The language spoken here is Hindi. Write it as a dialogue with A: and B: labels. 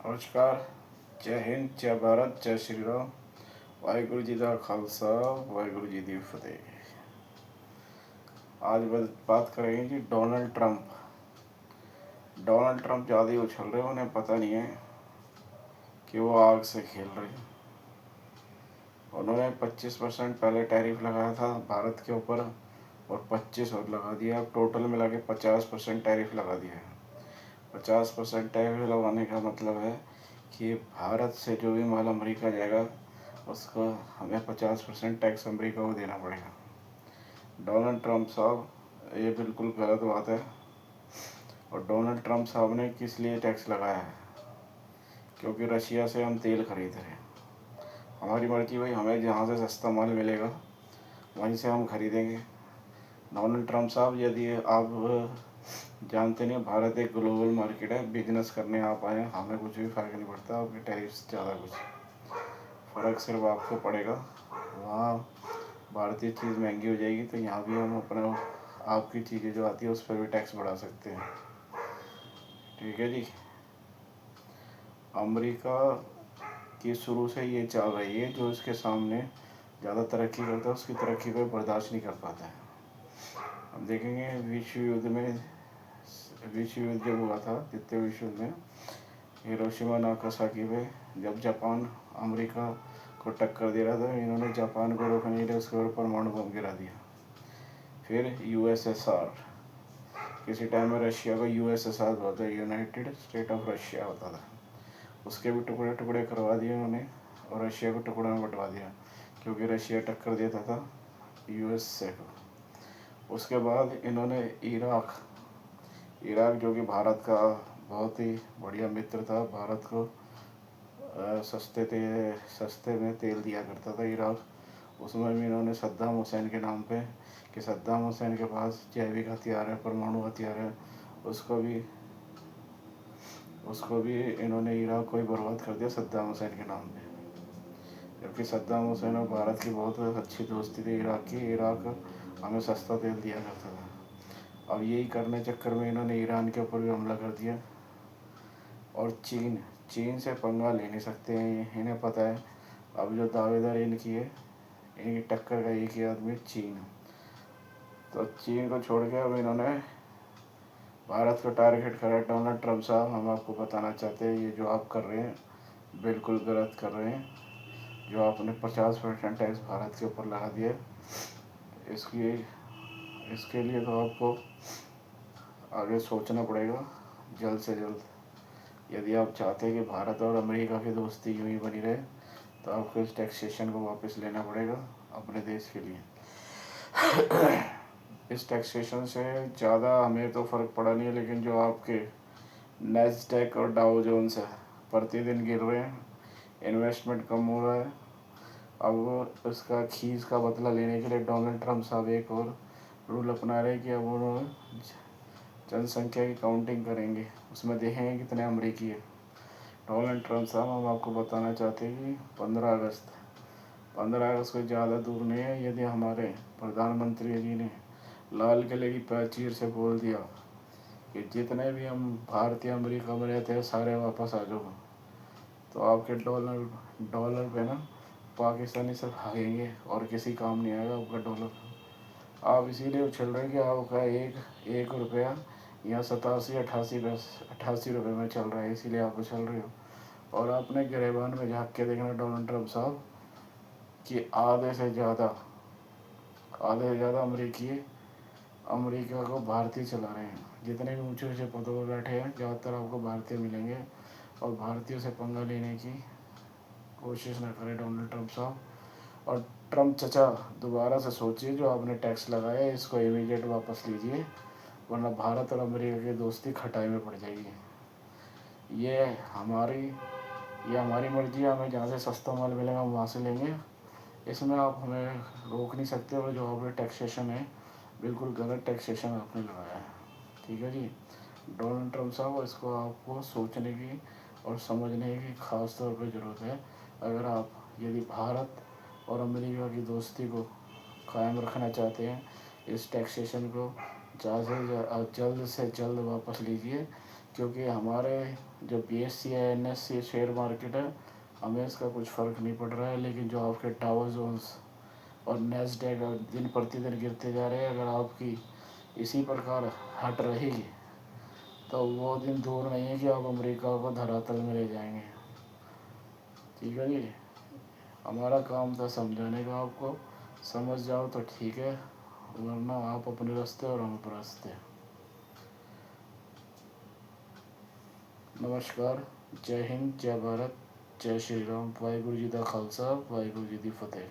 A: नमस्कार। जय हिंद, जय भारत, जय श्री राम। वाहिगुरु जी का खालसा, वाहिगुरु जी की फतेह। आज बात करेंगे जी डोनाल्ड ट्रंप। डोनाल्ड ट्रंप ज़्यादा ही उछल रहे हैं, उन्हें पता नहीं है कि वो आग से खेल रहे हैं। उन्होंने 25% पहले टैरिफ लगाया था भारत के ऊपर और 25 और लगा दिया। अब टोटल मिला के 50% टैरिफ लगा दिया है। 50% टैरिफ लगाने का मतलब है कि भारत से जो भी माल अमेरिका जाएगा उसको हमें 50% टैक्स अमेरिका को देना पड़ेगा। डोनाल्ड ट्रंप साहब, ये बिल्कुल गलत बात है। और डोनाल्ड ट्रंप साहब ने किस लिए टैक्स लगाया है? क्योंकि रशिया से हम तेल खरीद रहे हैं। हमारी मर्जी भाई, हमें जहाँ से सस्ता माल मिलेगा वहीं से हम खरीदेंगे। डोनाल्ड ट्रंप साहब, यदि आप जानते नहीं, भारत एक ग्लोबल मार्केट है, बिजनेस करने आप आए हैं, हमें कुछ भी फ़र्क नहीं पड़ता आपके टैरिफ से ज़्यादा। कुछ फ़र्क सिर्फ आपको पड़ेगा, वहाँ भारतीय चीज़ महंगी हो जाएगी तो यहाँ भी हम अपना आपकी चीज़ें जो आती है उस पर भी टैक्स बढ़ा सकते हैं। ठीक है जी। अमेरिका की शुरू से ये चाल रही है, जो इसके सामने ज़्यादा तरक्की करता है उसकी तरक्की को बर्दाश्त नहीं कर पाता है। हम देखेंगे विश्व युद्ध जब हुआ था, द्वितीय विश्व युद्ध में, हिरोशिमा नागासाकी पे जब जापान अमेरिका को टक्कर दे रहा था, इन्होंने जापान को रोकने के लिए उसके ऊपर परमाणु बम गिरा दिया। फिर यूएसएसआर, किसी टाइम में रशिया को यूएसएसआर बोलता है, यूनाइटेड स्टेट ऑफ रशिया होता था। उसके भी टुकड़े टुकड़े करवा दिए उन्होंने और रशिया को टुकड़ों में बंटवा दिया, क्योंकि रशिया टक्कर देता था यूएसए को। उसके बाद इन्होंने इराक जो कि भारत का बहुत ही बढ़िया मित्र था, भारत को सस्ते में तेल दिया करता था इराक, उसमें भी इन्होंने सद्दाम हुसैन के नाम पे, कि सद्दाम हुसैन के पास जैविक हथियार है, परमाणु हथियार है, उसको भी इन्होंने इराक को ही बर्बाद कर दिया सद्दाम हुसैन के नाम पे। जबकि सद्दाम हुसैन और भारत की बहुत अच्छी दोस्ती थी इराक की, इराक हमें सस्ता तेल दिया करता था। अब यही करने चक्कर में इन्होंने ईरान के ऊपर भी हमला कर दिया। और चीन से पंगा ले नहीं सकते हैं, इन्हें पता है। अब जो दावेदार इनकी है, इनकी टक्कर का एक ही आदमी चीन। तो चीन को छोड़ के अब इन्होंने भारत को टारगेट करा। डोनाल्ड ट्रंप साहब, हम आपको बताना चाहते हैं, ये जो आप कर रहे हैं बिल्कुल गलत कर रहे हैं। जो आपने 50% टैक्स भारत के ऊपर लगा दिया, इसके लिए तो आपको आगे सोचना पड़ेगा जल्द से जल्द। यदि आप चाहते हैं कि भारत और अमेरिका की दोस्ती यूँ ही बनी रहे तो आपको इस टैक्सेशन को वापस लेना पड़ेगा अपने देश के लिए। इस टैक्सेशन से ज़्यादा हमें तो फ़र्क पड़ा नहीं है, लेकिन जो आपके नैस्डैक और डाउ जोन्स है प्रतिदिन गिर रहे हैं, इन्वेस्टमेंट कम हो रहा है। अब उसका खींच का बदला लेने के लिए डोनाल्ड ट्रंप साहब एक और रूल अपना रहे कि अब वो जनसंख्या की काउंटिंग करेंगे, उसमें देखेंगे कितने अमरीकी है। डोनाल्ड ट्रंप साहब, हम आपको बताना चाहते हैं कि 15 अगस्त को ज़्यादा दूर नहीं है, यदि हमारे प्रधानमंत्री जी ने लाल किले की प्राचीर से बोल दिया कि जितने भी हम भारतीय अमेरिका में रहते हैं सारे वापस आ जाओ, तो आपके डॉलर पे ना पाकिस्तानी सब भागेंगे और किसी काम नहीं आएगा आपका डॉलर। आप इसीलिए उछल रहे हैं कि आपका एक रुपया यहाँ 87-88 रुपये में चल रहा है, इसीलिए आप उछल रहे हो। और आपने गिरेबान में झाँक के देखना डोनाल्ड ट्रंप साहब, कि आधे से ज़्यादा अमेरिका को भारतीय चला रहे हैं। जितने भी ऊंचे ऊंचे पदों पर बैठे हैं ज़्यादातर आपको भारतीय मिलेंगे। और भारतीयों से पंगा लेने की कोशिश न करें डोनाल्ड ट्रंप साहब। और ट्रंप चचा, दोबारा से सोचिए, जो आपने टैक्स लगाया है इसको इमीडिएट वापस लीजिए, वरना भारत और अमेरिका की दोस्ती खटाई में पड़ जाएगी। ये हमारी मर्जी है, हमें जहाँ से सस्ता माल मिलेगा हम वहाँ से लेंगे, इसमें आप हमें रोक नहीं सकते। और जो आपने टैक्सेशन है बिल्कुल गलत टैक्सेशन आपने लगाया है। ठीक है जी। डोनाल्ड ट्रंप साहब, इसको आपको सोचने की और समझने की ख़ास तौर पे ज़रूरत है। अगर आप यदि भारत और अमेरिका की दोस्ती को कायम रखना चाहते हैं, इस टैक्सेशन को जल्द से जल्द वापस लीजिए, क्योंकि हमारे जो BSE है, NSE शेयर मार्केट है, हमें इसका कुछ फ़र्क नहीं पड़ रहा है। लेकिन जो आपके डाउ जोन्स और नैस्डैक दिन प्रतिदिन गिरते जा रहे हैं, अगर आपकी इसी प्रकार हट रहेगी तो वो दिन दूर नहीं है कि आप अमेरिका को धरातल में ले जाएंगे। ठीक है जी, हमारा काम था समझाने का आपको, समझ जाओ तो ठीक है, वरना आप अपने रास्ते और हम अपने रास्ते। नमस्कार, जय हिंद, जय भारत, जय श्री राम, वाहिगुरु जी का खालसा, वाहिगुरु जी की फतेह।